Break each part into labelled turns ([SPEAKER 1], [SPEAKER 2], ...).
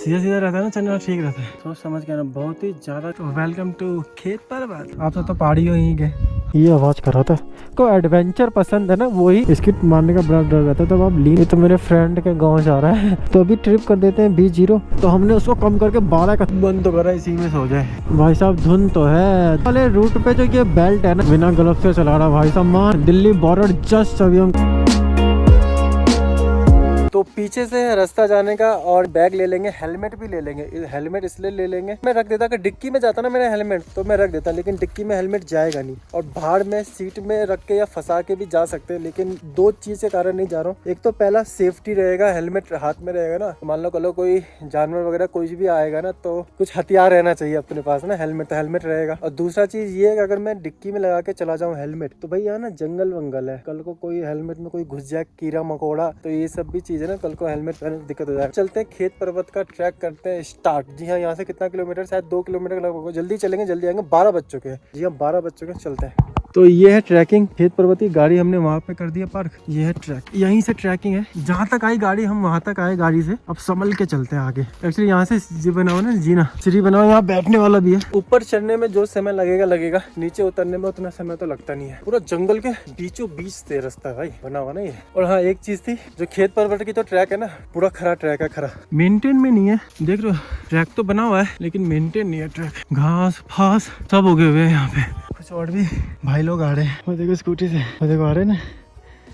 [SPEAKER 1] सीधा सीधा रहता है ना, चलना ठीक रहता है। सोच समझ के ना बहुत ही ज्यादा। तो वेलकम टू खेत पर्वत। आप तो पहाड़ियों ही गए। ये आवाज कर रहा था को एडवेंचर पसंद है ना, वही स्किट मारने का बड़ा डर रहता है। तब आप ली तो मेरे फ्रेंड के गांव जा रहा है, तो अभी ट्रिप कर देते हैं 20 तो हमने उसको कम करके 12 का बंद तो करा, इसी में सो जाए। भाई साहब धुंध तो है वाले रूट पे, जो ये बेल्ट है ना बिना ग्लव्स से चला रहा भाई साहब। मान दिल्ली बॉर्डर जस्ट अभी हम तो पीछे से रास्ता जाने का, और बैग ले लेंगे, हेलमेट भी ले लेंगे। हेलमेट इसलिए ले लेंगे, मैं रख देता कि डिक्की में जाता ना मेरा हेलमेट, तो मैं रख देता, लेकिन डिक्की में हेलमेट जाएगा नहीं। और बाहर में सीट में रख के या फंसा के भी जा सकते हैं, लेकिन दो चीज के कारण नहीं जा रहा हूँ। एक तो पहला सेफ्टी रहेगा, हेलमेट हाथ में रहेगा ना, मान लो कल कोई जानवर वगैरह कोई भी आएगा ना, तो कुछ हथियार रहना चाहिए अपने पास ना। हेलमेट तो हेलमेट रहेगा। और दूसरा चीज ये है कि अगर मैं डिक्की में लगा के चला जाऊँ हेलमेट, तो भाई यहाँ ना जंगल वंगल है, कल को कोई हेलमेट में कोई घुस जाए, कीड़ा मकोड़ा, तो ये सब भी चीज है ना, कल को हेलमेट पहनने में दिक्कत हो जाए। चलते हैं खेत पर्वत का ट्रैक करते हैं स्टार्ट। जी हाँ, यहाँ से कितना किलोमीटर, शायद 2 किलोमीटर लगभग। जल्दी चलेंगे, जल्दी आएंगे। 12 बज चुके हैं। जी हाँ 12 बज चुके हैं, चलते हैं। तो ये है ट्रैकिंग खेत पर्वत की। गाड़ी हमने वहाँ पे कर दिया पार्क। ये है ट्रैक, यहीं से ट्रैकिंग है। जहाँ तक आई गाड़ी हम वहाँ तक आए गाड़ी से। अब संभल के चलते हैं आगे। एक्चुअली यहाँ से जी बना हुआ ना, जीना सीढ़ी बना हुआ, यहाँ बैठने वाला भी है। ऊपर चढ़ने में जो समय लगेगा, नीचे उतरने में उतना समय तो लगता नहीं है। पूरा जंगल के बीचों बीच से रास्ता भाई बना हुआ ना ये। और हाँ एक चीज थी, जो खेत पर्वत की तो ट्रैक है ना, पूरा खरा ट्रैक है, खरा मेंटेन में नहीं है। देख लो ट्रैक तो बना हुआ है, लेकिन मेंटेन नहीं है ट्रैक। घास फास सब उगे हुए हैं यहाँ पे। कुछ और भी भाई लोग आ रहे हैं, वो देखो स्कूटी से, वो देखो आ रहे हैं ना।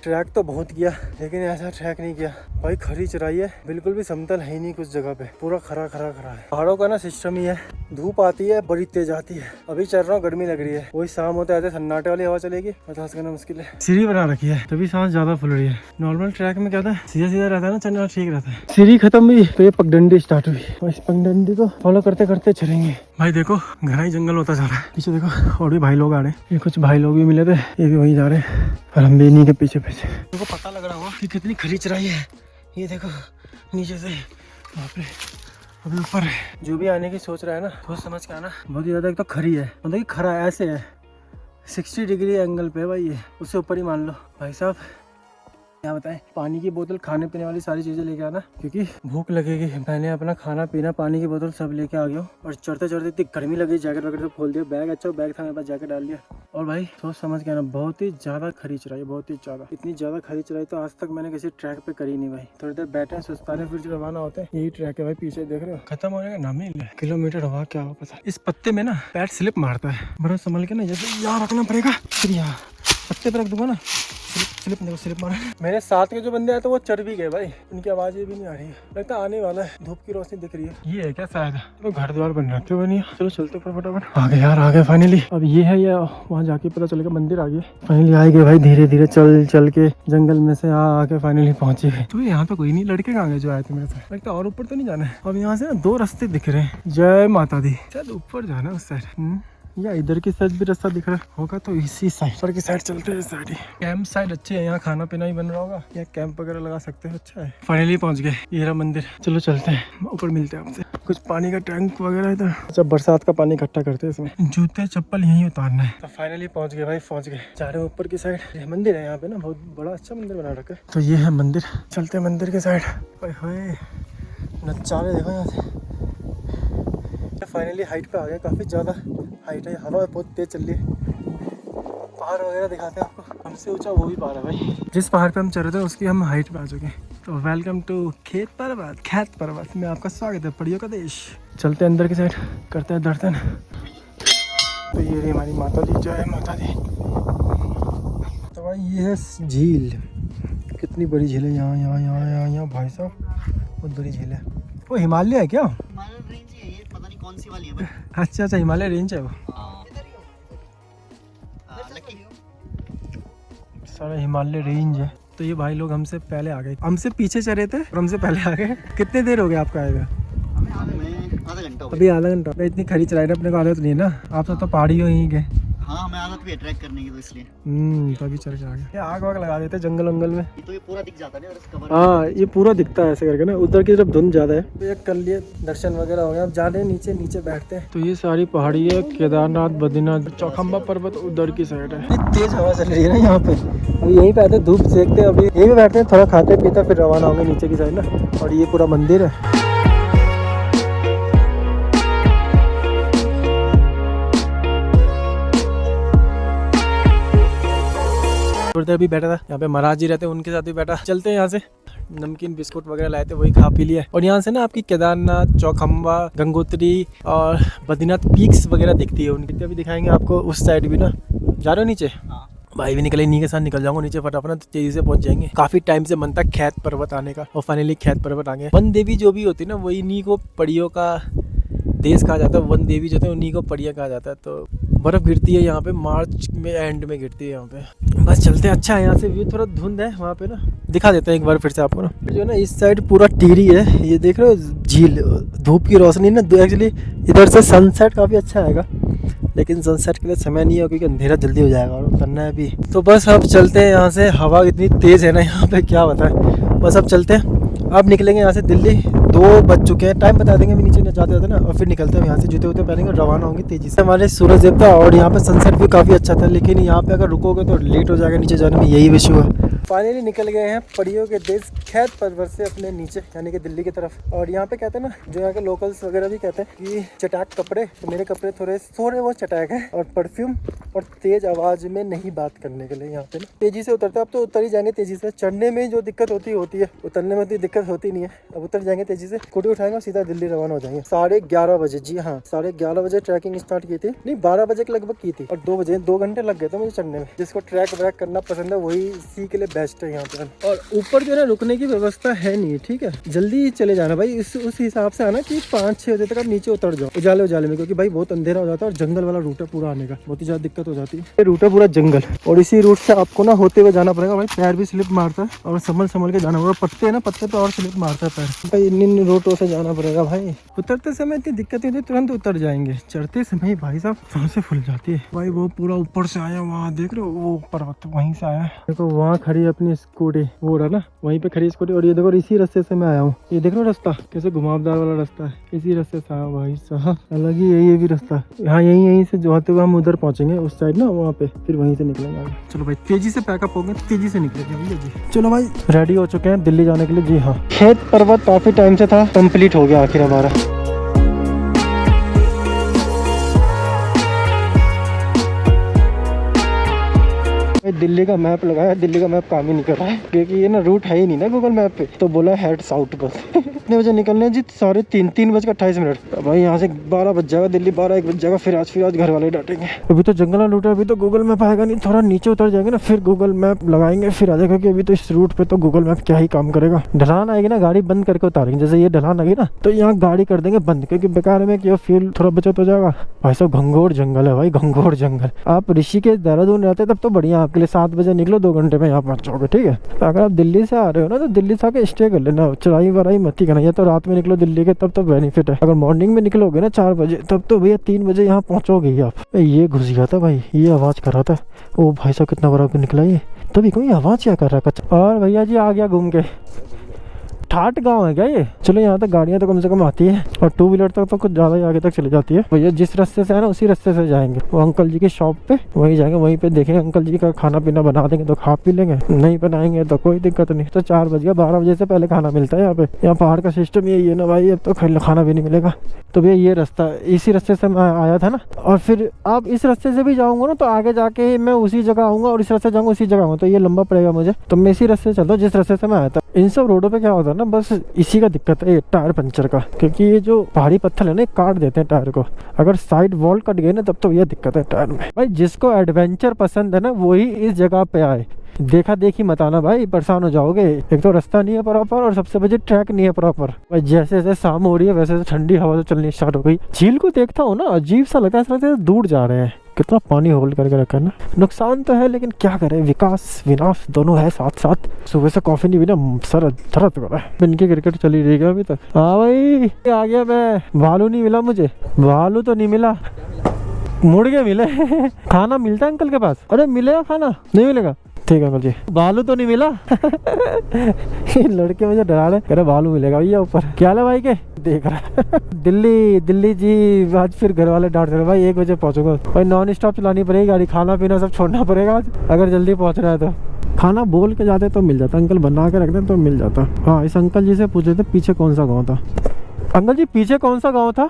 [SPEAKER 1] ट्रैक तो बहुत किया, लेकिन ऐसा ट्रैक नहीं किया भाई। खरी चराई है, बिल्कुल भी समतल है ही नहीं कुछ जगह पे, पूरा खरा है। पहाड़ों का ना सिस्टम ही है, धूप आती है बड़ी तेज आती है। अभी चल रहा हूँ, गर्मी लग रही है। वही शाम होते आते सन्नाटे वाली हवा चलेगी, बर्दाश्त करना मुश्किल है। सीढ़ी बना रखी है, तभी सांस ज्यादा फूल रही है। नॉर्मल ट्रैक में क्या था, सीधा सीधा रहता है ना, चलना ठीक रहता है। सीढ़ी खत्म हुई तो ये पगडंडी स्टार्ट हुई, और इस पगडंडी को फॉलो करते करते चलेंगे। भाई देखो घना ही जंगल होता जा रहा है। पीछे देखो और भी भाई लोग आ रहे हैं। ये कुछ भाई लोग भी मिले थे, ये भी वही जा रहे हैं, और हम भी इन्हीं के पीछे पीछे। देखो पता लग रहा होगा कि कितनी खरी चराई है। ये देखो नीचे से, बाप रे, अभी ऊपर है। जो भी आने की सोच रहा है ना, सोच समझ के आना। बहुत ही ज्यादा एक तो खरी है, मतलब कि खरा ऐसे है 60 डिग्री एंगल पे भाई, ये उससे ऊपर ही मान लो। भाई साहब क्या बताएं, पानी की बोतल, खाने पीने वाली सारी चीजें लेके आना, क्योंकि भूख लगेगी। मैंने अपना खाना पीना, पानी की बोतल सब लेके आ गया हूँ। और चढ़ते चढ़ते इतनी गर्मी लगी, जैकेट वगैरह सब खोल दिया। बैग अच्छा बैग था मेरे पास, जैकेट डाल दिया। और भाई सोच समझ के आना, बहुत ही ज्यादा खरी चढ़ाई, बहुत ही ज्यादा। इतनी ज्यादा खरी चढ़ाई तो आज तक मैंने किसी ट्रैक पे करी नहीं भाई। थोड़ी देर बैठे सुस्ताने, फिर रवाना होते हैं। यही ट्रैक है भाई, पीछे देख रहे हो, खत्म होने का नाम ही नहीं। किलोमीटर हुआ क्या हुआ पता। इस पत्ते में ना पैर स्लिप मारता है, बड़ा संभल के ना, जैसे यहाँ रखना पड़ेगा, फिर यहाँ पत्ते पे रख दूंगा ना, स्लिप मारा। मेरे साथ के जो बंदे आए तो वो चढ़ भी गए भाई, उनकी आवाजें भी नहीं आ रही है, लगता आने वाला है। धूप की रोशनी दिख रही है। ये है क्या शायद, तो घर द्वार बन रहे क्यों बनी। चलो चलते फटाफट। आ गए यार, आ गए फाइनली। अब ये है या वहाँ जाके पता चलेगा, मंदिर आ गया फाइनली। आए गए भाई, धीरे धीरे चल चल के जंगल में से आके फाइनली पहुंचे गए। तो यहाँ पे कोई नहीं, लड़के कहाँ गए जो आए थे मेरे साथ, लगता और ऊपर तो नहीं जाना है। अब यहाँ से ना 2 रास्ते दिख रहे हैं। जय माता दी। चल ऊपर जाना उस साइड, या इधर की साइड भी रास्ता दिख रहा होगा, तो इसी साइड की साइड चलते हैं। साइड ही कैंप साइड अच्छी है, यहाँ खाना पीना ही बन रहा होगा, या कैंप वगैरह लगा सकते हैं। अच्छा है, फाइनली पहुंच गए। ये रहा मंदिर। चलो चलते हैं, ऊपर मिलते हैं आपसे। कुछ पानी का टैंक वगैरह इधर, जब बरसात का पानी इकट्ठा करते हैं इसमें। जूते चप्पल यहीं उतारना है। तो फाइनली पहुंच गए भाई, पहुंच गए। जा रहे हैं ऊपर की साइड। मंदिर है यहाँ पे ना, बहुत बड़ा अच्छा मंदिर बना रखा है। तो ये है मंदिर, चलते हैं मंदिर के साइड। नज़ारे देखो यहाँ से। फाइनली हाइट पे आ गए, काफी ज्यादा हाइट है, हवा बहुत तेज चल रही है। पहाड़ वगैरह दिखाते हैं आपको, हमसे ऊंचा वो भी पहाड़ है भाई। जिस पहाड़ पे हम चढ़ रहे थे उसकी हम हाइट पे आ चुके हैं। तो वेलकम टू खेत पर्वत में आपका स्वागत है, पहाड़ियों का देश। चलते हैं अंदर की साइड, करते हैं दर्शन। तो ये रही हमारी माता दी, जय माता दी। तो भाई ये है झील, कितनी बड़ी झील है। यहाँ भाई साहब बहुत बड़ी झील है। वो हिमालय है क्या?
[SPEAKER 2] कौन सी वाली है भाई?
[SPEAKER 1] अच्छा हिमालय रेंज है वो। सारा हिमालय रेंज है। तो ये भाई लोग हमसे पहले आ गए, हमसे पीछे चले थे और हमसे पहले आ गए। कितने देर हो गए आपका आए हुए?
[SPEAKER 2] आधा घंटा।
[SPEAKER 1] अभी आधा घंटा। इतनी खरी चलाई अपने को आदत नहीं है ना, आप तो पहाड़ियों ही गए।
[SPEAKER 2] हाँ हमें आदत भी है ट्रैक करने की, तो इसलिए
[SPEAKER 1] तभी चल के आ गए। आग वाग लगा देते जंगल वंगल में,
[SPEAKER 2] तो ये पूरा दिख जाता है।
[SPEAKER 1] हाँ ये पूरा दिखता है ऐसे करके ना। उधर की तरफ धुंध ज्यादा है। तो ये कर लिए, दर्शन वगैरह हो गया। अब जा रहे हैं नीचे बैठते हैं। तो ये सारी पहाड़ी है, केदारनाथ, बद्रीनाथ, चौखंबा पर्वत उधर की साइड है। तेज हवा चल रही है ना यहाँ पे। अभी यहीं पे आते, धूप सेकते, अभी यहीं पे बैठते हैं, थोड़ा खाते पीते, फिर रवाना होंगे नीचे की साइड ना। और ये पूरा मंदिर है। उधर भी बैठा था, यहाँ पे महाराज जी रहते हैं, उनके साथ भी बैठा। चलते हैं यहाँ से, नमकीन बिस्कुट वगैरह लाए थे, वही खा पी लिया। और यहाँ से ना आपकी केदारनाथ, चौखम्बा, गंगोत्री और बद्रीनाथ पीक्स वगैरह दिखती है उनकी, अभी दिखाएंगे आपको। उस साइड भी ना जा रहे हो नीचे, भाई भी निकले, इन्हीं के साथ निकल जाऊंगा नीचे फटाफट, तो तेजी से पहुंच जाएंगे। काफी टाइम से मन था खैत पर्वत आने का, और फाइनली खैत पर्वत आ गए। वन देवी जो भी होती है ना, वही इन्हीं को पड़ियों का देश कहा जाता है। वन देवी जो थे उन्हीं को पड़िया कहा जाता है। तो बर्फ गिरती है यहाँ पे, मार्च में एंड में गिरती है यहाँ पे। बस चलते हैं। अच्छा है यहाँ से व्यू, थोड़ा धुंध है वहाँ पे ना, दिखा देते हैं एक बार फिर से आपको ना। जो है ना इस साइड पूरा टीरी है, ये देख रहे हो झील, धूप की रोशनी ना। एक्चुअली इधर से सनसेट काफ़ी अच्छा आएगा, लेकिन सनसेट के लिए समय नहीं है क्योंकि अंधेरा जल्दी हो जाएगा और उतरना है अभी। तो बस अब चलते हैं यहाँ से। हवा इतनी तेज़ है ना यहाँ पे, क्या बताएं। बस अब चलते हैं। अब निकलेंगे यहाँ से दिल्ली, 2 बज चुके हैं, टाइम बता देंगे अभी नीचे जाते जाते ना। और फिर निकलते हैं यहाँ से, जूते वूते पहनेंगे और रवाना होंगे तेजी से। हमारे सूरज देवता, और यहाँ पे सनसेट भी काफ़ी अच्छा था, लेकिन यहाँ पे अगर रुकोगे तो लेट हो जाएगा नीचे जाने में, यही इशू है। फाइनली निकल गए हैं पड़ियों के देश खैत पर्वत से अपने नीचे, यानी कि दिल्ली की तरफ। और यहाँ पे कहते हैं ना, जो यहाँ के लोकल्स वगैरह भी कहते हैं कि चटाक कपड़े, तो मेरे कपड़े थोड़े वो चटाक हैं। और परफ्यूम और तेज आवाज़ में नहीं बात करने के लिए यहाँ पे ना तेजी से उतरते। अब तो उतर ही जाएंगे तेजी से, चढ़ने में जो दिक्कत होती है, उतरने में इतनी दिक्कत होती नहीं है। अब उतर जाएंगे तेजी से, स्कूटी उठाएंगे और सीधा दिल्ली रवाना हो जाएंगे 11:30 बजे। जी हाँ, 11:30 बजे ट्रैकिंग स्टार्ट की थी, नहीं 12 बजे के लगभग की थी, और 2 बजे 2 घंटे लग गए थे मुझे चढ़ने में। जिसको ट्रैक व्रैक करना पसंद है वही इसी के लिए बेस्ट है यहाँ पे। और ऊपर जो है ना रुकने की व्यवस्था है नहीं, ठीक है, जल्दी चले जाना भाई। उस हिसाब से आना कि 5-6 बजे तक आप नीचे उतर जाओ उजाले में, क्योंकि भाई बहुत अंधेरा हो जाता है और जंगल वाला रूट है पूरा, आने का बहुत ही ज्यादा दिक्कत हो जाती है। ये रूट है पूरा जंगल, और इसी रूट से आपको ना होते हुए जाना पड़ेगा भाई। पैर भी स्लिप मारता है और संभल के जाना पड़ेगा। पत्ते है ना, पत्ते पे और स्लिप मारता है पैर भाई। इन रूटों से जाना पड़ेगा भाई। उतरते समय इतनी दिक्कत होती है, तुरंत उतर जाएंगे। चढ़ते समय भाई साहब सांसें फूल जाती है भाई। वो पूरा ऊपर से आया, वहाँ देख रहे हो वो पर्वत वहीं से आया। देखो वहाँ खड़ी है अपनी स्कूटी, वो रहा ना वहीं पे खड़ी स्कूटी। और ये देखो इसी रास्ते से मैं आया हूँ, ये देख रहे हो रास्ता कैसे घुमावदार वाला रास्ता है, इसी रास्ते से आया भाई साहब। अलग ही ये भी रास्ता। हाँ यहीं से जो होते हुए हम उधर पहुंचेंगे उस साइड ना, वहाँ पे फिर वहीं से निकलेंगे आगे। चलो भाई तेजी से पैकअप हो गए, तेजी से निकलेंगे भैया जी। चलो भाई रेडी हो चुके हैं दिल्ली जाने के लिए। जी हाँ, खैत पर्वत काफी टाइम से था, कंप्लीट हो गया आखिर हमारा। दिल्ली का मैप लगाया, दिल्ली का मैप काम ही नहीं कर रहा है, क्योंकि ये ना रूट है ही नहीं ना गूगल मैप पे। तो बोला हेड साउथ बस। कितने बजे निकलने जी? 3:30 भाई यहाँ से 12 बज जाएगा, दिल्ली 12-1 बज जाएगा। फिर आज घर वाले डांटेंगे। अभी तो जंगल रूट है, अभी तो गूगल मैप आएगा नहीं। थोड़ा नीचे उतर जाएंगे ना, फिर गूगल मैप लगाएंगे, फिर आ जाएगा। कि अभी तो इस रूट पे तो गूगल मैप क्या ही काम करेगा। ढलान आएगी ना, गाड़ी बंद करके उतारेंगे। जैसे ये ढलान आएगी ना, तो यहाँ गाड़ी कर देंगे बंद, क्योंकि बेकार में कि फ्यूल थोड़ा बचत हो जाएगा। भाई साहब घंघोर जंगल है भाई, घंघोर जंगल। आप ऋषिकेश देहरादून रहते तब तो बढ़िया, आपके लिए 7 बजे निकलो, 2 घंटे में यहाँ पहुँच जाओगे, ठीक है। अगर आप दिल्ली से आ रहे हो ना, तो दिल्ली से आके स्टे कर लेना, चढ़ाई वढ़ाई मत ही करना। या तो रात में निकलो दिल्ली के, तब तो बेनिफिट है। अगर मॉर्निंग में निकलोगे ना 4 बजे, तब तो भैया 3 बजे यहाँ पहुँचोगे ही आप। ये घुस गया था भाई, ये आवाज़ कर रहा था। ओ भाई साहब कितना बड़ा निकला ये, तभी कोई आवाज़ क्या कर रहा है। और भैया जी आ गया घूम के। ठाट गांव है क्या ये? चलो यहाँ तक गाड़ियाँ तो कम से कम आती है, और 2 व्हीलर तक तो कुछ ज़्यादा ही आगे तक चली जाती है। भैया जिस रास्ते से है ना, उसी रास्ते से जाएंगे। वो अंकल जी की शॉप पे वहीं जाएंगे, वहीं पे देखेंगे अंकल जी का खाना पीना बना देंगे तो खा पी लेंगे, नहीं बनाएंगे तो कोई दिक्कत नहीं। तो 4 बज गया, 12 बजे से पहले खाना मिलता है यहाँ पे। यहाँ पहाड़ का सिस्टम यही है ना भाई, अब तो खाना भी नहीं मिलेगा। तो भैया ये रास्ता, इसी रास्ते से मैं आया था ना। और फिर आप इस रास्ते से भी जाऊँगा ना, तो आगे जाके मैं उसी जगह आऊँगा, और इस रास्ते जाऊँगा उसी जगह आऊँगा, तो ये लंबा पड़ेगा मुझे। तो मैं इसी रास्ते से चलता हूँ जिस रास्ते से मैं आया था। इन सब रोडों पे क्या होता है ना, बस इसी का दिक्कत है, टायर पंचर का। क्योंकि ये जो पहाड़ी पत्थर है ना, काट देते हैं टायर को। अगर साइड वॉल कट गए ना, तब तो ये दिक्कत है टायर में। भाई जिसको एडवेंचर पसंद है ना, वही इस जगह पे आए। देखा देखी मत आना भाई, परेशान हो जाओगे। एक तो रास्ता नहीं है प्रॉपर, और सबसे बड़ी ट्रैक नहीं है प्रॉपर। भाई जैसे जैसे शाम हो रही है, वैसे वैसे ठंडी हवा तो चलनी स्टार्ट हो गई। झील को देखता हूँ ना, अजीब सा लगता है, ऐसा लगता है दूर जा रहे हैं। कितना पानी होल्ड करके रखा है ना। नुकसान तो है, लेकिन क्या करें, विकास विनाश दोनों है साथ साथ। सुबह से कॉफी नहीं पीना, सर दर्द कर रहा है। इनकी क्रिकेट चली रही है अभी तक। हाँ भाई आ गया मैं। भालू नहीं मिला मुझे, भालू तो नहीं मिला, मुर्गे मिले। खाना मिलता है अंकल के पास? अरे मिलेगा खाना? नहीं मिलेगा, ठीक है अंकल जी। भालू तो नहीं मिला। लड़के मुझे डरा रहे, कह रहे भालू मिलेगा भैया ऊपर। क्या है भाई के देख रहा है। दिल्ली जी आज फिर घर वाले डांट रहे भाई 1 बजे पहुंचूंगा भाई। नॉन स्टॉप चलानी पड़ेगी गाड़ी, खाना पीना सब छोड़ना पड़ेगा आज, अगर जल्दी पहुंचना है तो। खाना बोल के जाते तो मिल जाता, अंकल बना के रखते तो मिल जाता। हाँ इस अंकल जी से पूछ रहे थे पीछे कौन सा गाँव था। अंकल जी पीछे कौन सा गाँव था?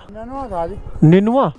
[SPEAKER 1] निनवा।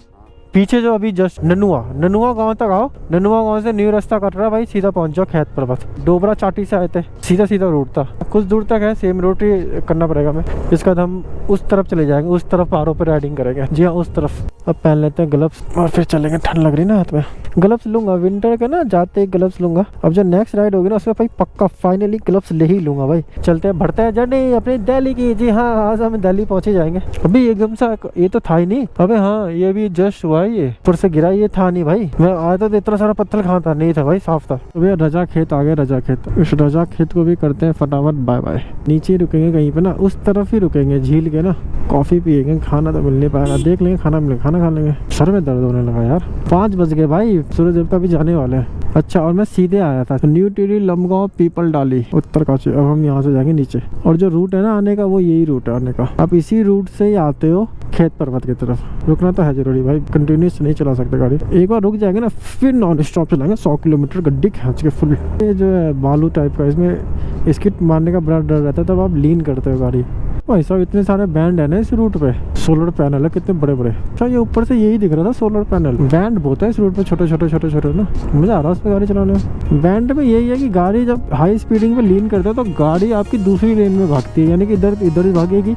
[SPEAKER 1] पीछे जो अभी जस्ट ननुआ गांव तक आओ, ननुआ गांव से न्यू रास्ता कट रहा है भाई, सीधा पहुंच जाओ खैत पर्वत। डोबरा चाटी से आए थे, सीधा रूट था, कुछ दूर तक है, सेम रूट ही करना पड़ेगा हमें। इसके बाद हम उस तरफ चले जाएंगे, उस तरफ पहाड़ों पर राइडिंग करेंगे। जी हाँ, उस तरफ। अब पहन लेते हैं ग्लव्स और फिर चलेंगे। ठंड लग रही ना हाथ में, ग्लव्स लूंगा विंटर के ना, जाते ही ग्लव्स लूंगा। अब जो नेक्स्ट राइड होगी ना उसमें भाई पक्का फाइनली ग्लव्स ले ही लूंगा भाई। चलते हैं, बढ़ते हैं जर्नी अपनी दिल्ली की। जी हाँ, आज हम दिल्ली पहुंचे जाएंगे। अभी एकदम सा ये तो था ही नहीं, अबे हाँ ये भी जस्ट हुआ है, ये ऊपर से गिरा, ये था नहीं भाई। मैं आया था तो इतना सारा पत्थर कहाँ था, नहीं था भाई, साफ था। तो भैया रजा खेत आ गए, रजा खेत। इस रजा खेत को भी करते हैं फटाफट बाय बाय। नीचे ही रुकेंगे कहीं पे ना, उस तरफ ही रुकेंगे झील के ना, कॉफी पियेंगे। खाना तो मिल नहीं पाएगा, देख लेंगे खाना मिले, खाना खा लेंगे। सर में दर्द होने लगा यार, 5 बज गए भाई, सूरज देवता भी जाने वाले हैं। अच्छा, और मैं सीधे आया था न्यू टिहरी लमगांव पीपल डाली उत्तरकाशी। अब हम यहाँ से जाएंगे नीचे, और जो रूट है ना आने का वो यही रूट है आने का। आप इसी रूट से ही आते हो खेत पर्वत की तरफ। रुकना तो है जरूरी भाई, कंटिन्यूस नहीं चला सकते गाड़ी। एक बार रुक जाएंगे ना फिर नॉन स्टॉप चलाएंगे 100 किलोमीटर गड्डी खींच के फुल। ये जो है बालू टाइप का, इसमें स्किड मारने का बड़ा डर रहता है, तब आप लीन करते हो गाड़ी। भाई साहब इतने सारे बैंड है ना इस रूट पे, सोलर पैनल है कितने बड़े बड़े। अच्छा, ये ऊपर से यही दिख रहा था सोलर पैनल। बैंड बहुत है इस रूट पे, छोटे छोटे ना, मजा आ रहा है उस पर गाड़ी चलाने में। बैंड में यही है कि गाड़ी जब हाई स्पीडिंग पे लीन करते हो तो गाड़ी आपकी दूसरी लेन में भागती है, यानी कि इधर ही भागेगी।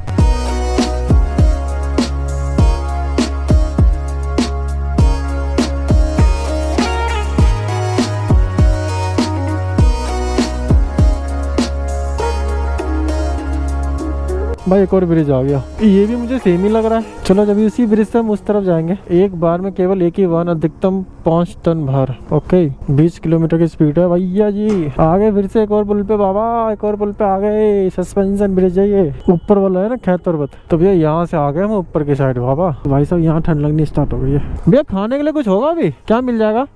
[SPEAKER 1] भाई एक और ब्रिज आ गया, ये भी मुझे सेम ही लग रहा है। चलो जब इसी ब्रिज से हम उस तरफ जाएंगे। एक बार में केवल एक ही वाहन, अधिकतम 5 टन भार। ओके, 20 किलोमीटर की स्पीड है भैया जी। आगे फिर से एक और पुल पे बाबा, एक और पुल पे आ गए। सस्पेंशन ब्रिज है ये, ऊपर वाला है ना खैत पर्वत। तो भैया यहाँ से आ गए हम ऊपर की साइड बाबा। भाई साहब यहाँ ठंड लगनी स्टार्ट हो गई है। भैया खाने के लिए कुछ होगा अभी, क्या मिल जाएगा?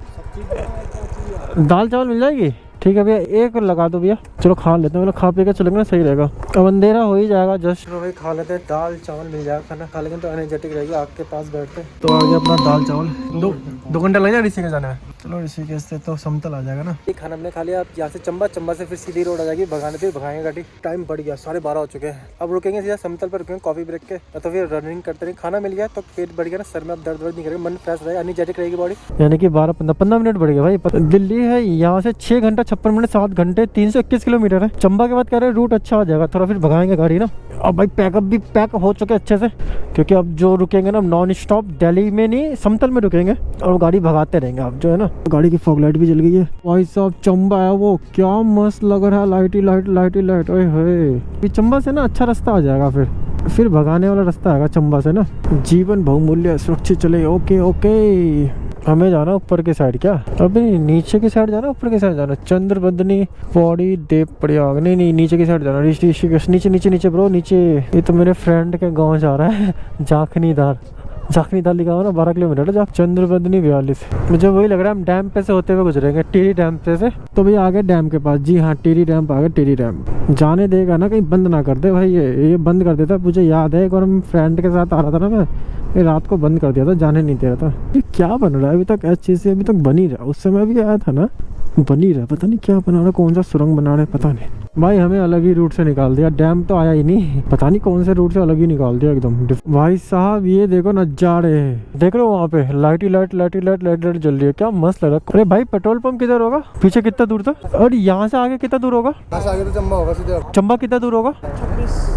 [SPEAKER 1] दाल चावल मिल जाएगी? ठीक है भैया, एक लगा दो भैया। चलो खा लेते हैं, मतलब खा पी के चलेंगे ना, सही रहेगा। अब अंधेरा हो ही जाएगा जस्ट। भाई खा लेते हैं, दाल चावल मिल जाएगा। खाना खा लेंगे तो एनर्जेटिक रहेगी, आग के पास बैठते। तो आ गया अपना दाल चावल। 2 घंटा लग जाएगा ऋषिकेश जाने में। चलो ऋषिकेश से तो समतल आ जाएगा ना। ये खाना हमने खा लिया। अब यहाँ से चंबा से फिर सीधी रोड आ जाएगी, भगाने फिर भगाएंगे गाड़ी। टाइम बढ़ गया, 12:30 हो चुके हैं। अब रुकेंगे सीधा समतल पर, रुकेंगे कॉफी ब्रेक के, तो फिर रनिंग करते रहेंगे। खाना मिल गया तो पेट बढ़ गया ना, सर में अब दर्द नहीं करेगा, मन फ्रेश रहेगा, एनर्जेटिक रहेगी बॉडी। यानी कि 12-15 मिनट बढ़ गया भाई। दिल्ली है यहाँ से 6 घंटा 56 मिनट, 7 घंटे 321 किलोमीटर है। चंबा के बाद कह रहे हैं रूट अच्छा हो जाएगा थोड़ा, फिर भगाएंगे गाड़ी ना। अब भाई पैकअप भी पैक हो चुके अच्छे से, क्योंकि अब जो रुकेंगे ना नॉन स्टॉप, दिल्ली में नहीं समतल में रुकेंगे और गाड़ी भगाते रहेंगे। अब जो है ना, गाड़ी की फॉग लाइट भी जल गई है भाई साहब। चंबा है वो, क्या मस्त लग रहा है, लाइट ही लाइट। ओए होए, चंबा से ना अच्छा रास्ता आ जाएगा, फिर भगाने वाला रास्ता आएगा चंबा से ना। जीवन बहुमूल्य, सुरक्षित चले। ओके हमें जाना ऊपर की साइड, क्या अभी नीचे की साइड जाना, ऊपर की साइड जाना? चंद्रबदनी पौड़ी देव प्रयाग, नहीं नीचे की साइड जाना। ऋषिकेश नीचे ब्रो, नीचे। ये तो मेरे फ्रेंड के गांव जा रहा है, जाखनीदार लिखा हुआ ना, 12 किलोमीटर है। चंद्रबदनी 42। मुझे वही लग रहा है हम डैम पे से होते हुए गुजरेंगे, टिहरी डैम पे से। तो भैया आ गए डैम के पास। जी हाँ, टिहरी डैम आ गए। टिहरी डैम जाने देगा ना, कहीं बंद ना कर दे भाई। ये बंद कर देता। मुझे याद है एक बार हम फ्रेंड के साथ आ रहा था ना मैं, ये रात को बंद कर दिया था, जाने नहीं दे रहा था। ये क्या बन रहा है अभी तक? ऐसी अभी तक बन ही रहा। उस समय भी आया था ना, बन ही रहा। पता नहीं क्या बना रहा, कौन सा सुरंग बना रहे, पता नहीं भाई। हमें अलग ही रूट से निकाल दिया, डैम तो आया ही नहीं, पता नहीं कौन से रूट से अलग ही निकाल दिया एकदम। भाई साहब ये देखो नजारे, देख रहे हो वहाँ पे लाइट जल रही है, क्या मस्त लग रहा है। अरे भाई पेट्रोल पंप किधर होगा? पीछे कितना दूर था? और यहाँ से आगे कितना दूर होगा?
[SPEAKER 2] आगे तो चंबा होगा सीधे।
[SPEAKER 1] चंबा कितना दूर होगा?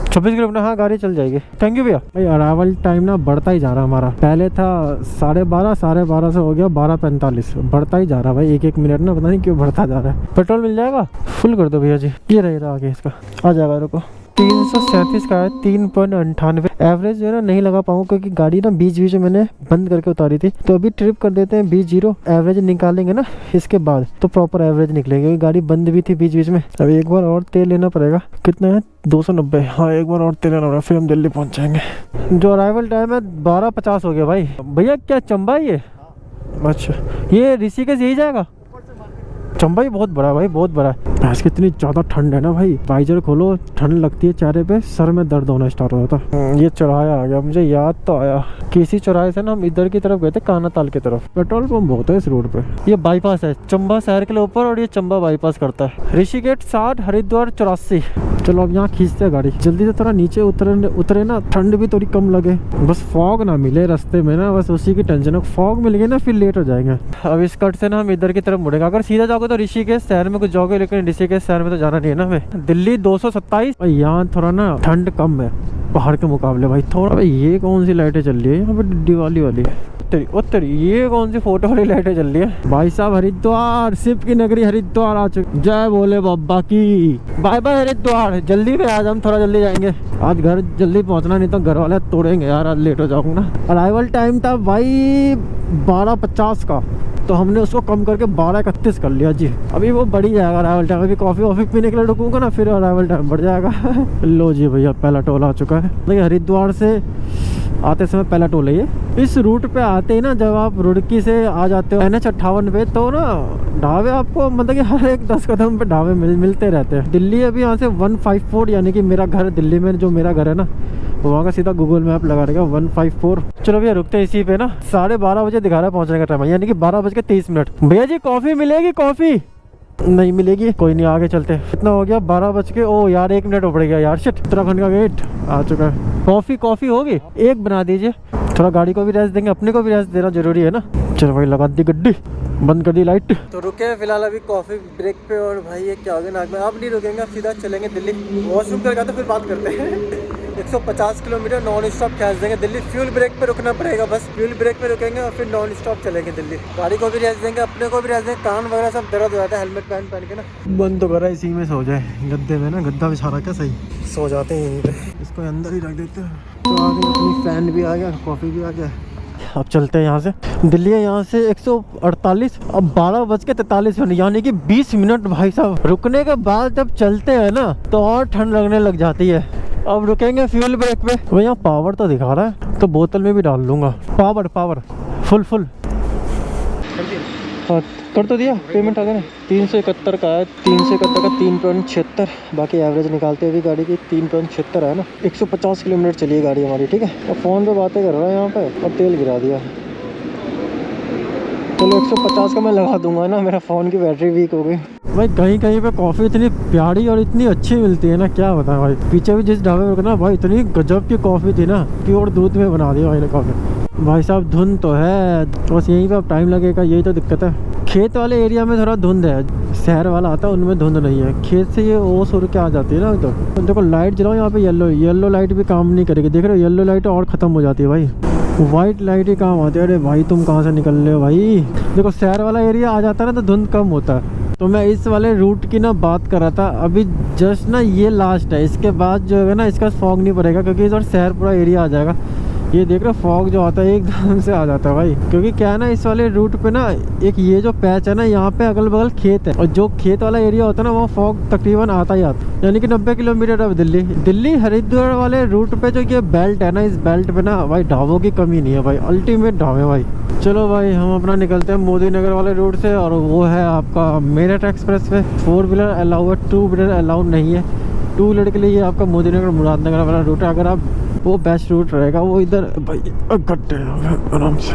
[SPEAKER 1] 26 किलोमीटर। हाँ गाड़ी चल जाएगी। थैंक यू भैया। भाई अरावल टाइम ना बढ़ता ही जा रहा हमारा। पहले था 12:30 से हो गया 12:45, बढ़ता ही जा रहा भाई, 1 मिनट ना, पता नहीं क्यों बढ़ता जा रहा है। पेट्रोल मिल जाएगा? फुल कर दो भैया जी। ये रहेगा आगे, इसका आ जाएगा। रुको, 337 का है, 3.98। एवरेज जो है ना नहीं लगा पाऊंगा, क्योंकि गाड़ी ना बीच में मैंने बंद करके उतारी थी। तो अभी ट्रिप कर देते हैं 20। एवरेज निकालेंगे ना इसके बाद तो प्रॉपर एवरेज निकलेगी, क्योंकि गाड़ी बंद भी थी बीच में। अब एक बार और तेल लेना पड़ेगा। कितना है? 290। हाँ एक बार और तेल लेना पड़ेगा, फिर हम दिल्ली पहुंच जाएंगे। जो अराइवल टाइम है 12:50 हो गया भाई। भैया क्या चंबा है ये? अच्छा, ये ऋषिकेश यही जाएगा? चंबा ही बहुत बड़ा है भाई, बहुत बड़ा है। भैंस कितनी ज़्यादा ठंड है ना भाई, वाइजर खोलो, ठंड लगती है चेहरे पे, सर में दर्द होना स्टार्ट हो जाता। ये चौराहा आ गया, मुझे याद तो आया। किसी चौराहे से ना हम इधर की तरफ गए थे, काना ताल की तरफ। पेट्रोल पंप बहुत है इस रोड पे। ये बाईपास है चंबा शहर के ऊपर, और ये चंबा बाईपास करता है। ऋषिकेश 60, हरिद्वार 84। चलो अब यहाँ खींचते हैं गाड़ी जल्दी से, थोड़ा नीचे उतरे ना, ठंड भी थोड़ी कम लगे, बस फॉग ना मिले रास्ते में ना, बस उसी की टेंशन है। फॉग मिल गई ना फिर लेट हो जाएंगे। अब इस कट से ना हम इधर की तरफ मुड़ेंगे। अगर सीधा जाओगे तो ऋषिकेश शहर में कुछ जाओगे, लेकिन ऋषिकेश शहर में तो जाना नहीं है ना हमें। दिल्ली 227, यहाँ थोड़ा ना ठंड कम है पहाड़ के मुकाबले भाई थोड़ा। भाई ये कौन सी लाइटें चल रही है यहाँ पे, दिवाली वाली तेरी ये कौन सी फोटो वाली लाइटें चल रही है भाई साहब। हरिद्वार, शिव की नगरी हरिद्वार आ चुके, जय बोले बाबा की। बाय बाय हरिद्वार, जल्दी में आज हम थोड़ा जल्दी जाएंगे, आज घर जल्दी पहुंचना, नहीं तो घर वाले तोड़ेंगे यार, आज लेट हो जाऊंगा ना। अराइवल टाइम था भाई 12:50 का, तो हमने उसको कम करके 12:31 कर लिया जी। अभी वो बढ़ ही जाएगा अराइवल टाइम, अभी कॉफी वॉफी पीने के लिए रुकूंगा ना, फिर अराइवल टाइम बढ़ जाएगा। लो जी भैया पहला टोल आ चुका है। देखिए हरिद्वार से आते समय पहला टोल है ये। इस रूट पे आते ही ना, जब आप रुड़की से आ जाते हो NH58 पे, तो ना ढाबे आपको मतलब कि हर एक 10 कदम पे ढाबे मिलते रहते हैं। दिल्ली अभी यहाँ से 154, यानी कि मेरा घर दिल्ली में जो मेरा घर है ना, वहाँ का सीधा गूगल मैप लगा रहेगा 154। चलो भैया रुकते हैं इसी पे ना, 12:30 बजे दिखा रहा है पहुँचने का टाइम, यानी कि 12:23। भैया जी कॉफ़ी मिलेगी? कॉफ़ी नहीं मिलेगी, कोई नहीं आगे चलते। कितना हो गया? 12 बज के, ओ यार 1 मिनट बढ़ गया यार, शिट। उत्तराखंड का गेट आ चुका है। कॉफ़ी होगी? एक बना दीजिए, थोड़ा गाड़ी को भी रेस्ट देंगे, अपने को भी रेस्ट देना जरूरी है ना। चलो भाई लगा दी गड्डी, बंद कर दी लाइट। तो रुके फिलहाल अभी कॉफ़ी ब्रेक पे, और भाई ये क्या हो गया नाक में। अब नहीं रुकेंगे, अब सीधा चलेंगे दिल्ली। वॉशरूम करके तो फिर बात करते हैं। 150 किलोमीटर नॉन स्टॉप खींच देंगे दिल्ली। फ्यूल ब्रेक पे रुकना पड़ेगा, बस फ्यूल ब्रेक पे रुकेंगे और फिर नॉन स्टॉप चलेंगे दिल्ली। गाड़ी को भी रेस्ट देंगे, अपने को भी रेस्ट देंगे, कान वगैरह सब दर्द हो जाता है हेलमेट पहन के ना। बंद तो करा, इसी में सो जाए, गद्दे में ना, गद्दा बिछा रखा सही, सो जाते हैं यहीं पे। इसको अंदर ही रख देते हैं। तो आगे अपनी फैन भी आ गया, कॉफ़ी भी आ गया। अब चलते हैं यहाँ से। दिल्ली है यहाँ से 148, अब 12:43, यानी कि 20 मिनट भाई साहब रुकने के बाद जब चलते हैं ना, तो और ठंड लगने लग जाती है। अब रुकेंगे फ्यूल ब्रेक पे। वो यहाँ पावर तो दिखा रहा है, तो बोतल में भी डाल लूँगा। पावर फुल हाँ, कर तो दिया। पेमेंट आ गया ना, 371 का है, 371 का 3.76। बाकी एवरेज निकालते हुए गाड़ी की 3.76 है ना। 150 किलोमीटर चली है गाड़ी हमारी, ठीक है। अब फ़ोन पे बातें कर रहा है यहाँ पे, और तेल गिरा दिया। चलो 150 का मैं लगा दूंगा ना, मेरा फ़ोन की बैटरी वीक हो गई। भाई कहीं पे कॉफ़ी इतनी प्यारी और इतनी अच्छी मिलती है ना, क्या बताएं भाई। पीछे भी जिस ढाबे में रुका ना भाई, इतनी गजब की कॉफ़ी थी ना, प्योर दूध में बना दिया भाई ने कॉफ़ी। भाई साहब धुंध तो है, बस यहीं पे अब टाइम लगेगा, यही तो दिक्कत है। खेत वाले एरिया में थोड़ा धुंध है, शहर वाला आता है उनमें धुंध नहीं है। खेत से ये ओस उड़ के आ जाती है ना। तो देखो लाइट जलाओ यहाँ पे, येलो लाइट भी काम नहीं करेगी, देख रहे हो, येलो लाइट और ख़त्म हो जाती है भाई, वाइट लाइट ही काम आती है। अरे भाई तुम कहाँ से निकल रहे हो भाई। देखो शहर वाला एरिया आ जाता है ना, तो धुंध कम होता है। तो मैं इस वाले रूट की ना बात कर रहा था, अभी जस्ट ना ये लास्ट है, इसके बाद जो है ना इसका फॉग नहीं पड़ेगा, क्योंकि इस बार शहर पूरा एरिया आ जाएगा। ये देख रहे हो फॉग जो आता है एकदम से आ जाता है भाई, क्योंकि क्या है ना इस वाले रूट पे ना, एक ये जो पैच है ना, यहाँ पे अगल बगल खेत है, और जो खेत वाला एरिया होता है ना, वहाँ फॉग तकरीबन आता ही आता है। यानी कि 90 किलोमीटर अब दिल्ली हरिद्वार वाले रूट पे जो ये बेल्ट है ना, इस बेल्ट पे ना भाई ढाबों की कमी नहीं है भाई, अल्टीमेट ढाबे भाई। चलो भाई हम अपना निकलते हैं मोदी नगर वाले रूट से, और वो है आपका Meerut express way. 4 wheeler allow है, 2 व्हीलर अलाउड नहीं है। 2 व्हीलर के लिए ये आपका मोदी नगर मुरादनगर वाला रूट है। अगर आप वो बेस्ट रूट रहेगा, वो इधर भाई गड्ढे आराम से।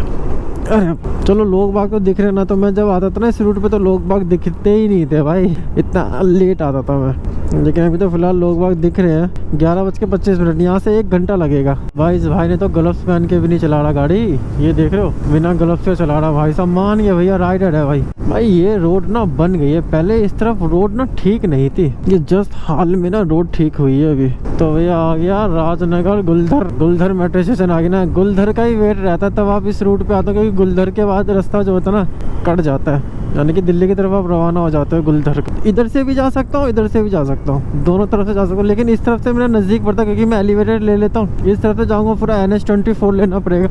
[SPEAKER 1] अरे चलो लोग बाग तो दिख रहे ना, तो मैं जब आता था ना इस रूट पे, तो लोग बाग दिखते ही नहीं थे भाई, इतना लेट आता था मैं। लेकिन अभी तो फिलहाल लोग बाग दिख रहे हैं। 11:25, यहाँ से 1 घंटा लगेगा भाई। इस भाई ने तो ग्लव्स पहन के भी नहीं चला रहा गाड़ी, ये देख रहे हो, बिना ग्लव्स से चला रहा भाई साहब। मान गया भैया, राइडर है भाई। ये रोड ना बन गई है, पहले इस तरफ रोड ना ठीक नहीं थी, ये जस्ट हाल में ना रोड ठीक हुई है अभी। तो भैया आ गया राजनगर गुलधर मेट्रो स्टेशन आ गया ना। गुलधर का ही वेट रहता है तब आप इस रूट पे आते हो, क्योंकि गुलधर के बाद रास्ता जो होता है ना कट जाता है, यानी कि दिल्ली की तरफ आप रवाना हो जाते हो गुलधर। इधर से भी जा सकता हूँ, इधर से भी जा सकता हूँ, दोनों तरफ से जा सकता हूँ, लेकिन इस तरफ से मेरा नज़दीक पड़ता है, क्योंकि मैं एलिवेटेड ले लेता हूँ। इस तरफ से जाऊँगा पूरा NH24 लेना पड़ेगा।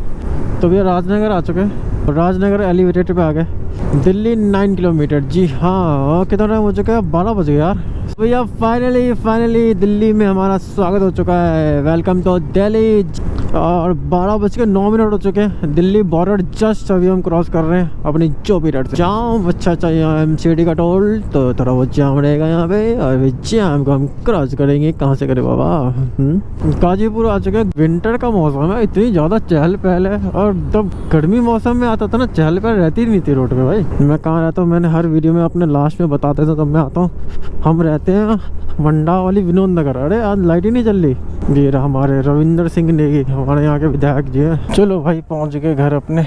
[SPEAKER 1] तो भैया राजनगर आ चुके हैं, राजनगर एलिवेटेड पे आ गए। दिल्ली 9 किलोमीटर, जी हाँ। कितना टाइम हो चुका है? 12 बज गए यार। भैया फाइनली दिल्ली में हमारा स्वागत हो चुका है। Welcome to Delhi. और 12:09 हो चुके हैं। दिल्ली बॉर्डर जस्ट अभी हम क्रॉस कर रहे हैं अपनी जो पीरियड से। जाम अच्छा चाहिए MCD का टोल, तो थोड़ा बहुत जाम रहेगा यहाँ पे। और जाम को हम क्रॉस करेंगे, कहाँ से करें बाबा। गाजीपुर आ चुके हैं। विंटर का मौसम है, इतनी ज़्यादा चहल पहल है। और जब गर्मी मौसम में आता था ना, चहल पहल रहती नहीं थी रोड पे भाई। मैं कहाँ रहता हूँ, मैंने हर वीडियो में अपने लास्ट में बताते थे, तब मैं आता हूँ। हम रहते हैं मंडा वाली विनोद नगर। अरे आज लाइट ही नहीं चल रही। ये रहा हमारे रविंद्र सिंह नेगी, हमारे यहाँ के विधायक जी हैं। चलो भाई पहुँच गए घर अपने।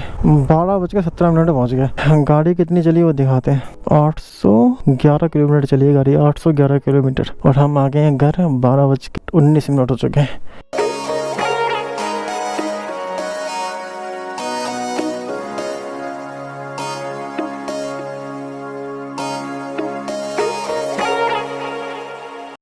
[SPEAKER 1] 12:17 पहुँच गए। गाड़ी कितनी चली वो दिखाते हैं। 811 किलोमीटर चली है गाड़ी, 811 किलोमीटर। और हम आ गए हैं घर। 12:19 हो चुके हैं।